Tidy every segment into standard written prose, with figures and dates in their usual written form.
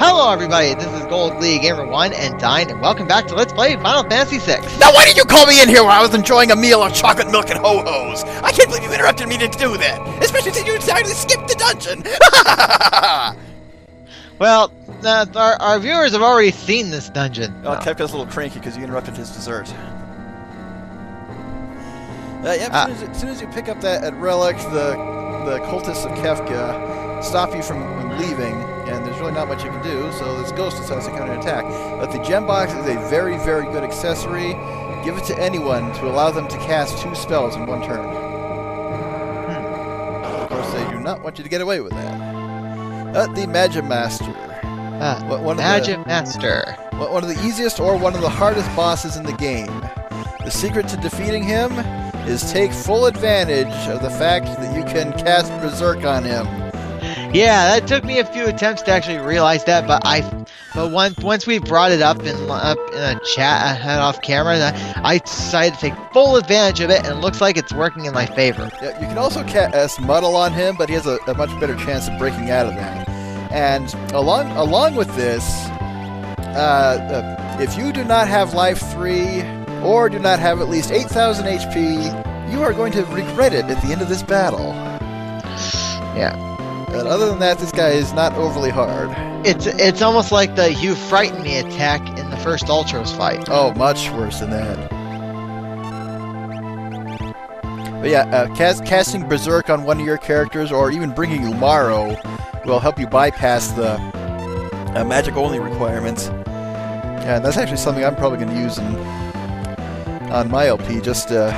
Hello everybody, this is Gold League Gamer 1 and Dyne, and welcome back to Let's Play Final Fantasy VI. Now why did you call me in here while I was enjoying a meal of chocolate milk and ho-hos? I can't believe you interrupted me to do that, especially since you decided to skip the dungeon! Well, our viewers have already seen this dungeon. Oh, Kefka's a little cranky because you interrupted his dessert. As soon as you pick up that relic, the cultists of Kefka stop you from leaving, and there's really not much you can do, so this ghost decides to come and attack. But the gem box is a very, very good accessory. Give it to anyone to allow them to cast 2 spells in 1 turn. Of course, they do not want you to get away with that. The MagiMaster. MagiMaster. One of the easiest or one of the hardest bosses in the game. The secret to defeating him is take full advantage of the fact that you can cast Berserk on him. Yeah, that took me a few attempts to actually realize that, but once we brought it up in a chat I had off camera, I decided to take full advantage of it, and it looks like it's working in my favor. Yeah, you can also cast Muddle on him, but he has a much better chance of breaking out of that. And along with this, if you do not have life 3 or do not have at least 8,000 HP, you are going to regret it at the end of this battle. Yeah. But other than that, this guy is not overly hard. It's almost like the "You Frighten Me" attack in the first Ultros fight. Oh, much worse than that. But yeah, casting Berserk on one of your characters, or even bringing Umaro, will help you bypass the magic-only requirements. Yeah, that's actually something I'm probably going to use on my LP, just to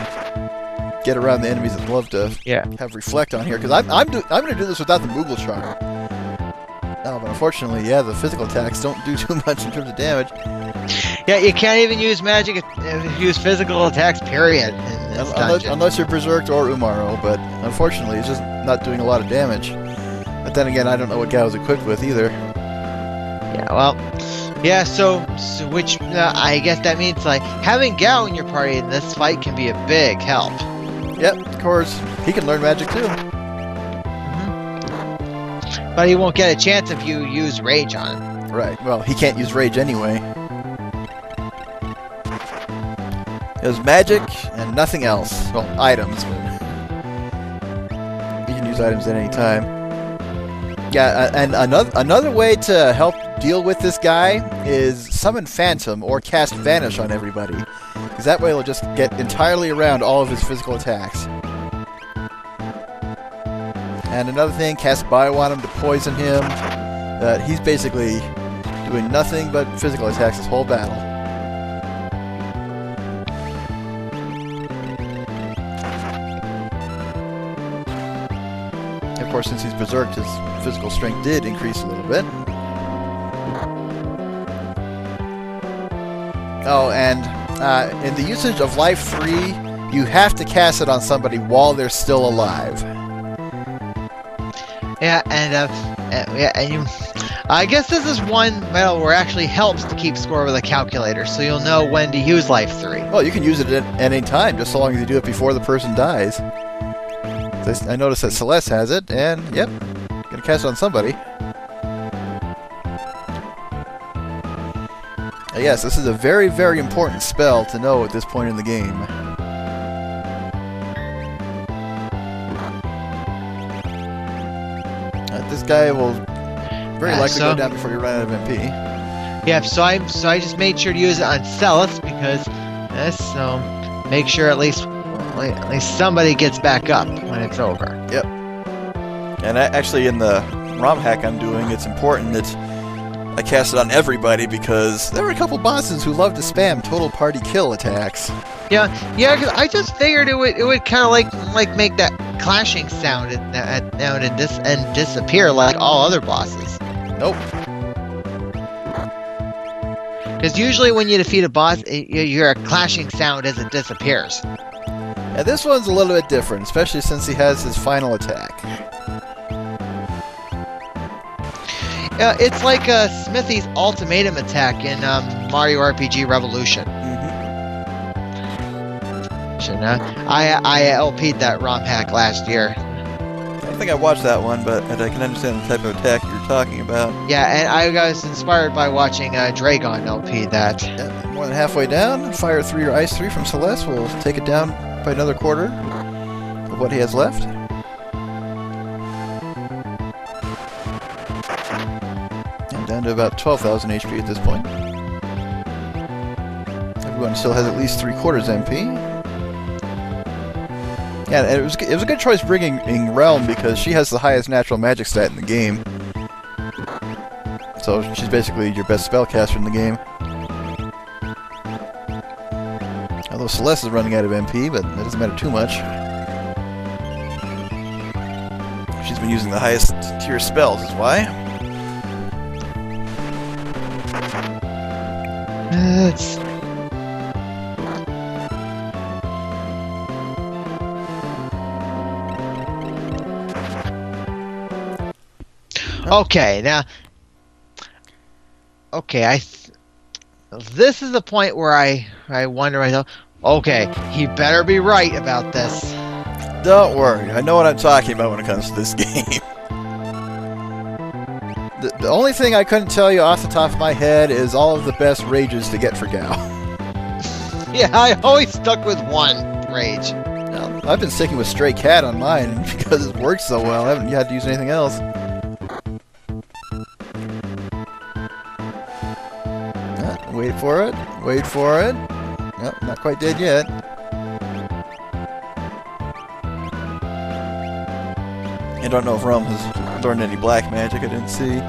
get around the enemies that love to have Reflect on here, because I'm going to do this without the Moogle Charm. Oh, but unfortunately, yeah, the physical attacks don't do too much in terms of damage. Yeah, you can't even use magic, use physical attacks, period. Unless you're Berserked or Umaro, but unfortunately, it's just not doing a lot of damage. But then again, I don't know what Gao is equipped with either. Yeah, well, yeah, so which I guess that means like having Gao in your party in this fight can be a big help. Yep, of course. He can learn magic too. But he won't get a chance if you use Rage on him. Right, well, he can't use Rage anyway. There's magic and nothing else. Well, items. But you can use items at any time. Yeah, and another way to help deal with this guy is summon Phantom or cast Vanish on everybody. Because that way he'll just get entirely around all of his physical attacks. And another thing, cast Bio on him to poison him. He's basically doing nothing but physical attacks this whole battle. Of course, since he's berserked, his physical strength did increase a little bit. Oh, and in the usage of Life 3, you have to cast it on somebody while they're still alive. Yeah, and I guess this is one battle where it actually helps to keep score with a calculator, so you'll know when to use Life 3. Well, you can use it at any time, just so long as you do it before the person dies. I noticed that Celeste has it, and yep, gonna cast it on somebody. Yes, this is a very, very important spell to know at this point in the game. This guy will very likely go down before you run out of MP. Yeah, so I just made sure to use it on Celis because so make sure at least somebody gets back up when it's over. Yep. And actually, in the ROM hack I'm doing, it's important that I cast it on everybody because there are a couple bosses who love to spam total party kill attacks. Yeah, because I just figured it would kind of like make that clashing sound and disappear like all other bosses. Nope. Because usually when you defeat a boss, you hear a clashing sound as it disappears. And this one's a little bit different, especially since he has his final attack. It's like Smithy's ultimatum attack in Mario RPG Revolution. I LP'd that ROM hack last year. don't think I watched that one, but I can understand the type of attack you're talking about. Yeah, and I was inspired by watching Dragon LP that. Yeah, more than halfway down. Fire 3 or Ice 3 from Celeste will take it down by another quarter of what he has left. And down to about 12,000 HP at this point. Everyone still has at least 3/4 MP. Yeah, and it was a good choice bringing in Realm because she has the highest natural magic stat in the game. So she's basically your best spellcaster in the game. Although Celeste is running out of MP, but that doesn't matter too much. She's been using the highest tier spells, is why. It's... Okay, now... Okay, this is the point where I wonder myself, okay, he better be right about this. Don't worry, I know what I'm talking about when it comes to this game. The only thing I couldn't tell you off the top of my head is all of the best rages to get for Gao. Yeah, I always stuck with one rage. Well, I've been sticking with Stray Cat on mine because it works so well. I haven't had to use anything else. Wait for it. Wait for it. Nope, not quite dead yet. I don't know if Realm has learned any black magic. I didn't see.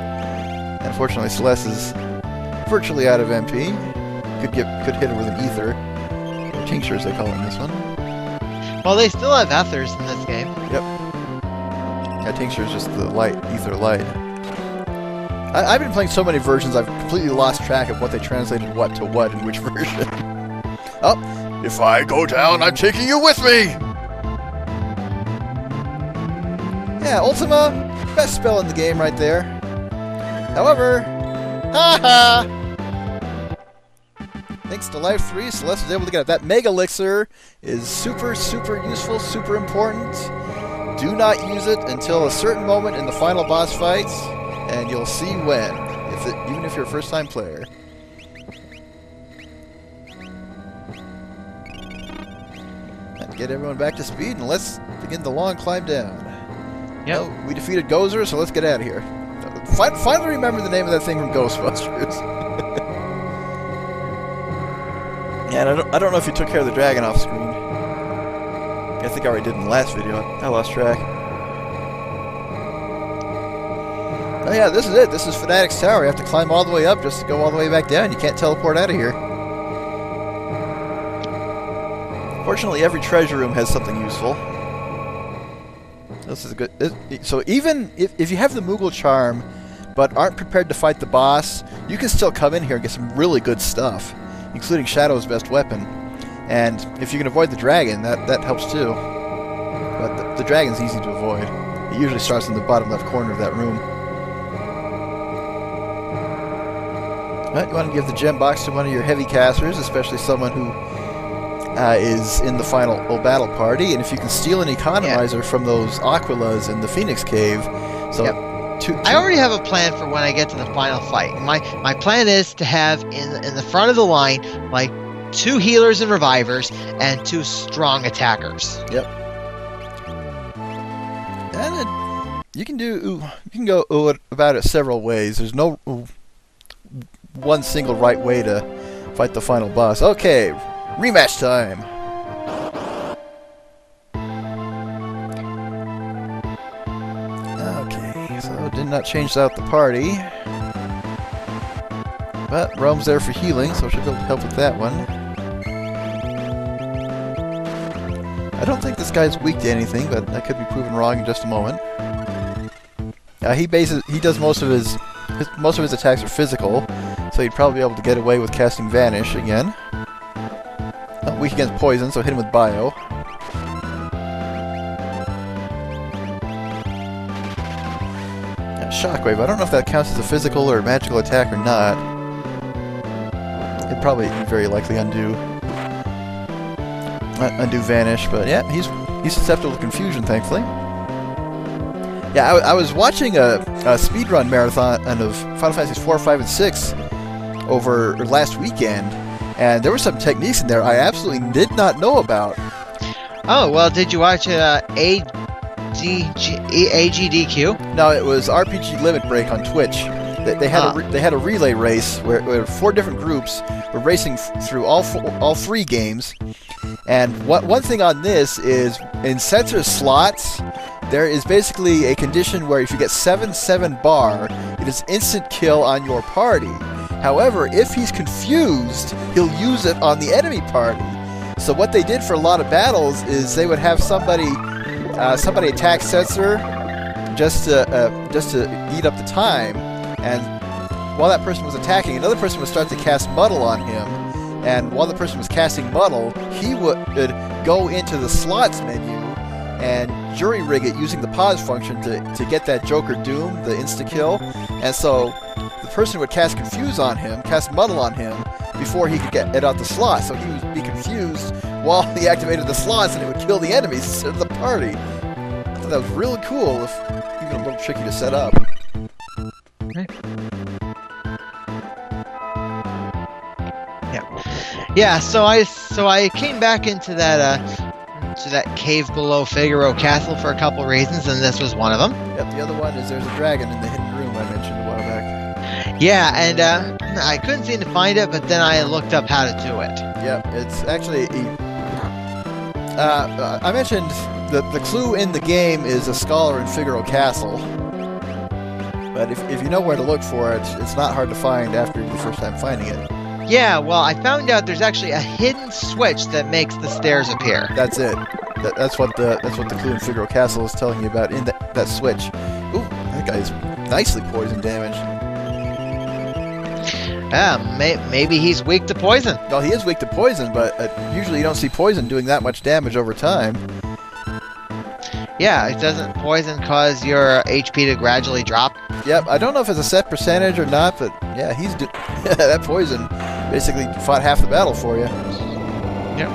Unfortunately, Celeste is virtually out of MP. Could hit her with an ether. Or tincture, as they call it in this one. Well, they still have ethers in this game. Yep. Yeah, tincture is just the light, ether light. I've been playing so many versions, I've completely lost track of what they translated what to what in which version. Oh, if I go down, I'm taking you with me! Yeah, Ultima, best spell in the game right there. However, haha! Thanks to Life 3, Celeste was able to get it. That Mega Elixir is super, super useful, super important. Do not use it until a certain moment in the final boss fights. And you'll see when, even if you're a first-time player. And get everyone back to speed, and let's begin the long climb down. Yep. Well, we defeated Gozer, so let's get out of here. Finally remember the name of that thing from Ghostbusters. Yeah, and I don't know if you took care of the dragon off screen. I think I already did in the last video. I lost track. Oh yeah, this is it. This is Fanatic's Tower. You have to climb all the way up just to go all the way back down. You can't teleport out of here. Fortunately, every treasure room has something useful. This is good. So even if you have the Moogle Charm, but aren't prepared to fight the boss, you can still come in here and get some really good stuff, including Shadow's best weapon. And if you can avoid the dragon, that helps too. But the dragon's easy to avoid. It usually starts in the bottom left corner of that room. Right, you want to give the gem box to one of your heavy casters, especially someone who is in the final battle party, and if you can steal an economizer from those Aquilas in the Phoenix Cave, so yep. I already have a plan for when I get to the final fight. My plan is to have in the front of the line like 2 healers and revivers and 2 strong attackers. Yep. And you can go about it several ways. There's no one single right way to fight the final boss. Okay, rematch time. Okay, so did not change out the party. But Rome's there for healing, so she'll be able to help with that one. I don't think this guy's weak to anything, but that could be proven wrong in just a moment. He does most of his attacks are physical, so he'd probably be able to get away with casting Vanish again. Weak against poison, so hit him with Bio. Shockwave, I don't know if that counts as a physical or magical attack or not. It'd probably very likely undo Vanish, but yeah, he's susceptible to confusion, thankfully. Yeah, I was watching a speedrun marathon of Final Fantasy 4, 5, and 6 over last weekend, and there were some techniques in there I absolutely did not know about. Oh, well, did you watch AGDQ? No, it was RPG Limit Break on Twitch. They had a relay race where 4 different groups were racing through all 3 games. And one thing on this is in sensor slots, there is basically a condition where if you get 7/7 bar, it is instant kill on your party. However, if he's confused, he'll use it on the enemy party. So what they did for a lot of battles is they would have somebody attack sensor just to eat up the time, and while that person was attacking, another person would start to cast muddle on him, and while the person was casting muddle, he would go into the slots menu and jury rig it using the pause function to get that Joker Doom, the insta-kill, and so the person would cast confuse on him, cast muddle on him, before he could get it out the slot, so he would be confused while he activated the slots, and it would kill the enemies instead of the party. I thought that was really cool, if even a little tricky to set up. Okay. Yeah. So I came back into that cave below Figaro Castle for a couple reasons, and this was one of them. Yep. The other one is there's a dragon in the hidden room I mentioned a while back. Yeah, and I couldn't seem to find it, but then I looked up how to do it. Yep. It's actually I mentioned the clue in the game is a scholar in Figaro Castle. But if you know where to look for it, it's not hard to find after the first time finding it. Yeah, well, I found out there's actually a hidden switch that makes the stairs appear. That's it. That's what the clue in Figaro Castle is telling you about in that switch. Ooh, that guy's nicely poison damaged. Maybe he's weak to poison. Well, he is weak to poison, but usually you don't see poison doing that much damage over time. Yeah, it doesn't poison cause your HP to gradually drop. Yep, I don't know if it's a set percentage or not, but yeah, that poison basically fought half the battle for you. Yep.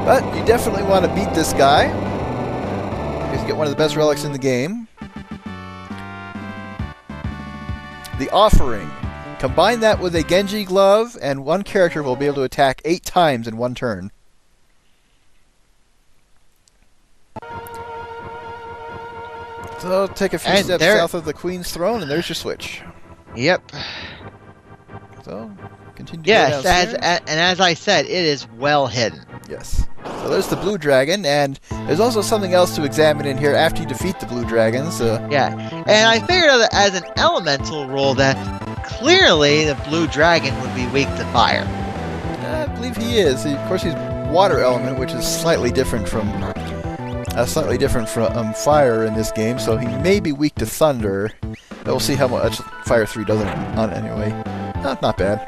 But you definitely want to beat this guy. Because you get one of the best relics in the game. The Offering. Combine that with a Genji glove, and one character will be able to attack 8 times in one turn. So take a few steps south of the Queen's throne, and there's your switch. Yep. So continue. Yes, as I said, it is well hidden. Yes. So there's the blue dragon, and there's also something else to examine in here after you defeat the blue dragons. Yeah, and I figured out that as an elemental rule that clearly the blue dragon would be weak to fire. I believe he is. Of course, he's water element, which is slightly different from fire in this game, so he may be weak to thunder. But we'll see how much Fire 3 does on it anyway. Not bad.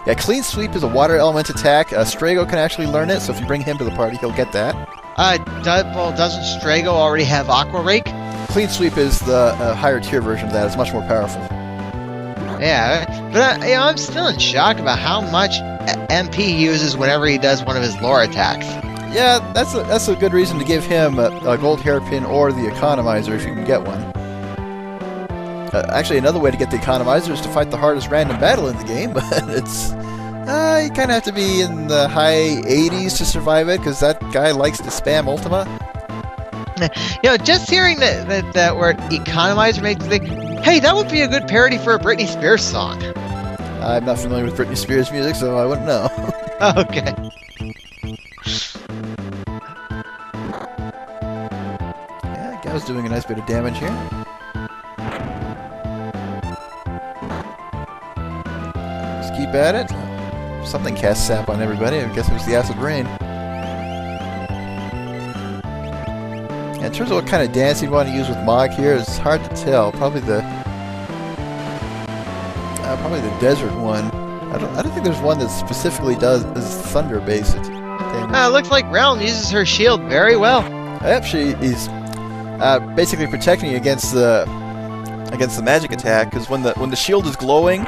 Yeah, Clean Sweep is a water element attack. Strago can actually learn it, so if you bring him to the party, he'll get that. Doesn't Strago already have Aqua Rake? Clean Sweep is the higher tier version of that. It's much more powerful. Yeah, but I'm still in shock about how much MP he uses whenever he does one of his lore attacks. Yeah, that's a good reason to give him a gold hairpin or the economizer if you can get one. Actually, another way to get the economizer is to fight the hardest random battle in the game, but it's you kind of have to be in the high 80s to survive it, because that guy likes to spam Ultima. Just hearing that word economizer makes me think, hey, that would be a good parody for a Britney Spears song. I'm not familiar with Britney Spears music, so I wouldn't know. Okay. Yeah, Gao's doing a nice bit of damage here. Just keep at it. Something casts sap on everybody. I guess it was the acid rain. In terms of what kind of dance you want to use with Mog here, it's hard to tell. Probably the desert one. I don't think there's one that specifically is thunder based. It looks like Realm uses her shield very well. Yep, she is basically protecting you against the magic attack, because when the shield is glowing,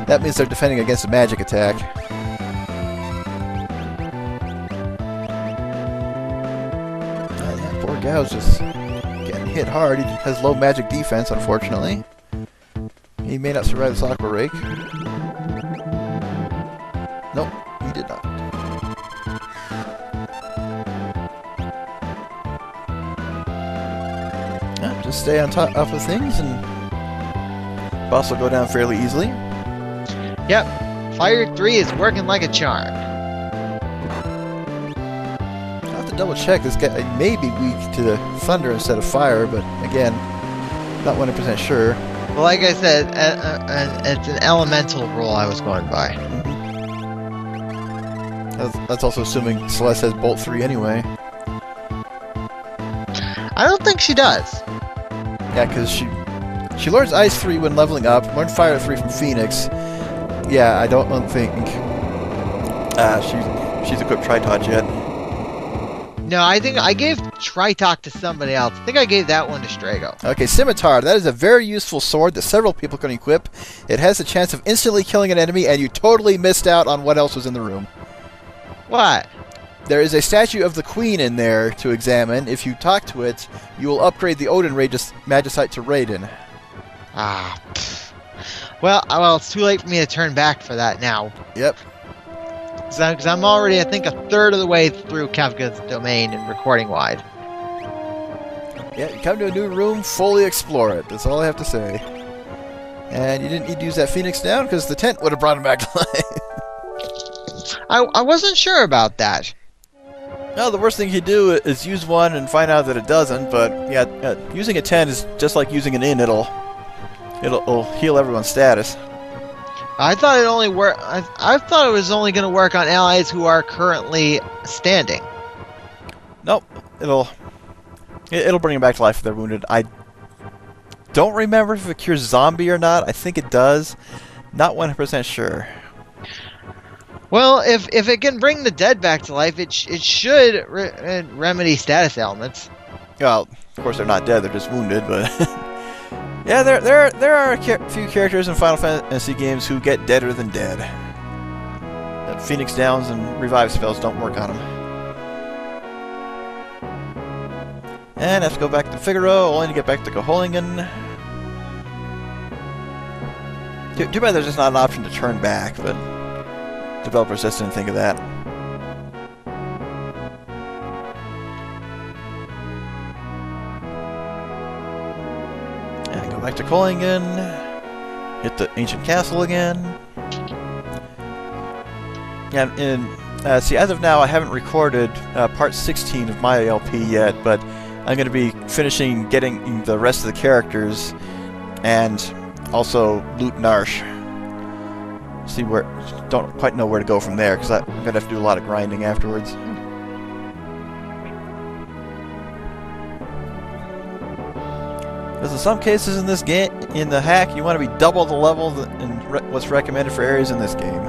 that means they're defending against a magic attack. Poor Gao's just getting hit hard. He has low magic defense, unfortunately. He may not survive the Aqua Rake. Nope, he did not. Yeah, just stay on top of things, and boss will go down fairly easily. Yep, Fire 3 is working like a charm. I'll have to double check. This guy may be weak to the thunder instead of fire, but again, not 100% sure. Well, like I said, it's an elemental rule I was going by. That's also assuming Celeste has Bolt 3 anyway. I don't think she does. Yeah, because she learns Ice 3 when leveling up, learned Fire 3 from Phoenix. Yeah, I don't think she's equipped Tri-Touch yet. No, I think I gave Tri-Talk to somebody else. I think I gave that one to Strago. Okay, Scimitar. That is a very useful sword that several people can equip. It has the chance of instantly killing an enemy, and you totally missed out on what else was in the room. What? There is a statue of the Queen in there to examine. If you talk to it, you will upgrade the Odin Magicite to Raiden. Ah. Pfft. Well, it's too late for me to turn back for that now. Yep. Because I'm already, I think, a third of the way through Kafka's domain and recording wide. Yeah, you come to a new room, fully explore it. That's all I have to say. And you didn't need to use that Phoenix down because the tent would have brought him back to life. I wasn't sure about that. No, the worst thing you do is use one and find out that it doesn't, but yeah, using a tent is just like using an inn. It'll heal everyone's status. I thought it only I thought it was only going to work on allies who are currently standing. Nope, it'll bring them back to life if they're wounded. I don't remember if it cures zombie or not. I think it does. Not 100% sure. Well, if it can bring the dead back to life, it should remedy status ailments. Well, of course they're not dead; they're just wounded. But yeah, there are a few characters in Final Fantasy games who get deader than dead. Phoenix Downs and revive spells don't work on them. And have to go back to Figaro, only to get back to Koholingen. Too bad there's just not an option to turn back, but developers just didn't think of that. And go back to Koholingen. Hit the ancient castle again. And see, as of now, I haven't recorded part 16 of my LP yet, but I'm going to be finishing getting the rest of the characters and also loot Narsh. See where, don't quite know where to go from there because I'm going to have to do a lot of grinding afterwards. Because in some cases in this game, in the hack, you want to be double the level in what's recommended for areas in this game.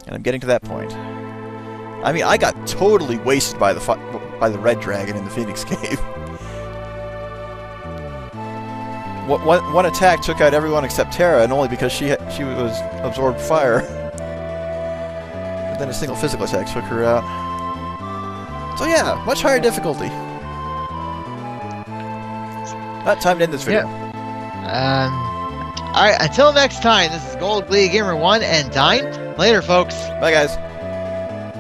And I'm getting to that point. I mean, I got totally wasted by the Red Dragon in the Phoenix Cave. One attack took out everyone except Terra, and only because she was absorbed fire. But then a single physical attack took her out. So yeah, much higher difficulty. Time to end this video. Yeah. Alright, until next time, this is Gold Glee Gamer 1 and Dyne. Later, folks. Bye, guys.